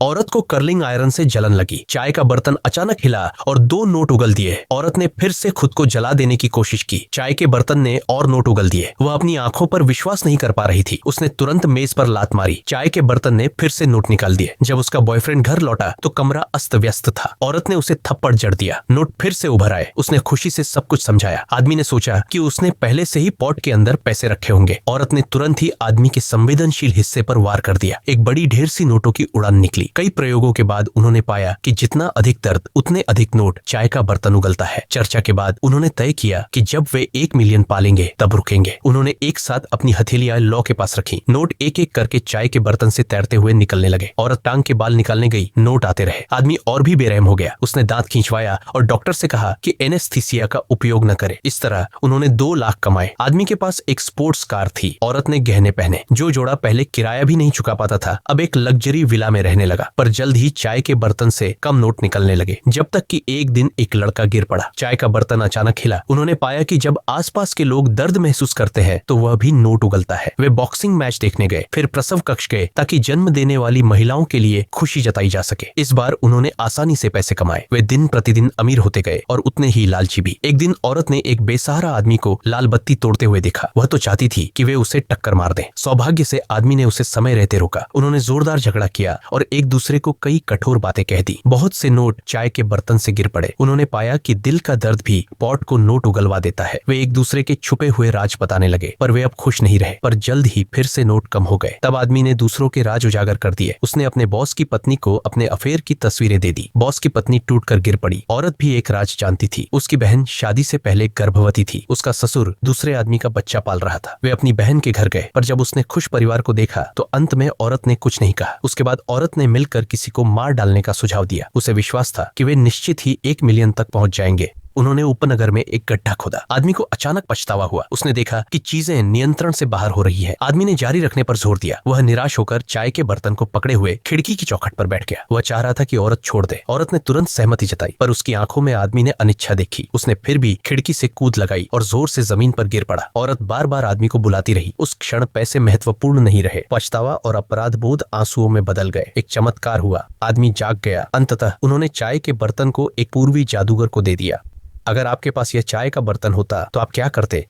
औरत को curling iron से जलन लगी। चाय का बर्तन अचानक हिला और 2 नोट उगल दिए। औरत ने फिर से खुद को जला देने की कोशिश की। चाय के बर्तन ने और नोट उगल दिए। वह अपनी आंखों पर विश्वास नहीं कर पा रही थी। उसने तुरंत मेज पर लात मारी। चाय के बर्तन ने फिर से नोट निकाल दिए। जब उसका बॉयफ्रेंड घर लौटा तो कमरा अस्त व्यस्त था। औरत ने उसे थप्पड़ जड़ दिया। नोट फिर से उभर आए। उसने खुशी से सब कुछ समझाया। आदमी ने सोचा कि उसने पहले से ही पॉट के अंदर पैसे रखे होंगे। औरत ने तुरंत ही आदमी के संवेदनशील हिस्से पर वार कर दिया। एक बड़ी ढेर सी नोटों की उड़ान निकली। कई प्रयोगों के बाद उन्होंने पाया कि जितना अधिक दर्द उतने अधिक नोट। चाय का बर्तन उगलता है। चर्चा के बाद उन्होंने तय किया कि जब वे 1 मिलियन पालेंगे तब रुकेंगे। उन्होंने एक साथ अपनी हथेलियां लॉ के पास रखी। नोट एक एक करके चाय के बर्तन से तैरते हुए निकलने लगे। औरत टांग के बाल निकालने गई, नोट आते रहे। आदमी और भी बेरहम हो गया। उसने दांत खींचवाया और डॉक्टर से कहा कि एनेस्थीसिया का उपयोग न करे। इस तरह उन्होंने 2 लाख कमाए। आदमी के पास एक स्पोर्ट्स कार थी। औरत ने गहने पहने। जो जोड़ा पहले किराया भी नहीं चुका पाता था अब एक लग्जरी विला में रहने लगा। पर जल्द ही चाय के बर्तन से कम नोट निकलने लगे, जब तक कि एक दिन एक लड़का गिर पड़ा। चाय का बर्तन अचानक हिला। उन्होंने पाया कि जब आसपास के लोग दर्द महसूस करते हैं तो वह भी नोट उगलता है। वे बॉक्सिंग मैच देखने गए, फिर प्रसव कक्ष गए ताकि जन्म देने वाली महिलाओं के लिए खुशी जताई जा सके। इस बार उन्होंने आसानी से पैसे कमाए। वे दिन प्रतिदिन अमीर होते गए और उतने ही लालची भी। एक दिन औरत ने एक बेसहारा आदमी को लाल बत्ती तोड़ते हुए देखा। वह तो चाहती थी कि वे उसे टक्कर मार दें। सौभाग्य से आदमी ने उसे समय रहते रोका। उन्होंने जोरदार झगड़ा किया और एक दूसरे को कई कठोर बातें कह दी। बहुत से नोट चाय के बर्तन से गिर पड़े। उन्होंने पाया कि दिल का दर्द भी पॉट को नोट उगलवा देता है। वे एक दूसरे के छुपे हुए राज बताने लगे, पर वे अब खुश नहीं रहे। पर जल्द ही फिर से नोट कम हो गए। तब आदमी ने दूसरों के राज उजागर कर दिए। उसने अपने बॉस की पत्नी को अपने अफेयर की तस्वीरें दे दी। बॉस की पत्नी टूटकर गिर पड़ी। औरत भी एक राज जानती थी। उसकी बहन शादी से पहले गर्भवती थी। उसका ससुर दूसरे आदमी का बच्चा पाल रहा था। वे अपनी बहन के घर गए, पर जब उसने खुश परिवार को देखा तो अंत में औरत ने कुछ नहीं कहा। उसके बाद औरत ने मिलकर किसी को मार डालने का सुझाव दिया। उसे विश्वास था कि वे निश्चित ही 1 मिलियन तक पहुंच जाएंगे। उन्होंने उपनगर में एक गड्ढा खोदा। आदमी को अचानक पछतावा हुआ। उसने देखा कि चीजें नियंत्रण से बाहर हो रही है। आदमी ने जारी रखने पर जोर दिया। वह निराश होकर चाय के बर्तन को पकड़े हुए खिड़की की चौखट पर बैठ गया। वह चाह रहा था कि औरत छोड़ दे। औरत ने तुरंत सहमति जताई, पर उसकी आंखों में आदमी ने अनिच्छा देखी। उसने फिर भी खिड़की से कूद लगाई और जोर से जमीन पर गिर पड़ा। औरत बार बार आदमी को बुलाती रही। उस क्षण पैसे महत्वपूर्ण नहीं रहे। पछतावा और अपराध बोध आंसुओं में बदल गए। एक चमत्कार हुआ। आदमी जाग गया। अंततः उन्होंने चाय के बर्तन को एक पूर्वी जादूगर को दे दिया। अगर आपके पास यह चाय का बर्तन होता तो आप क्या करते?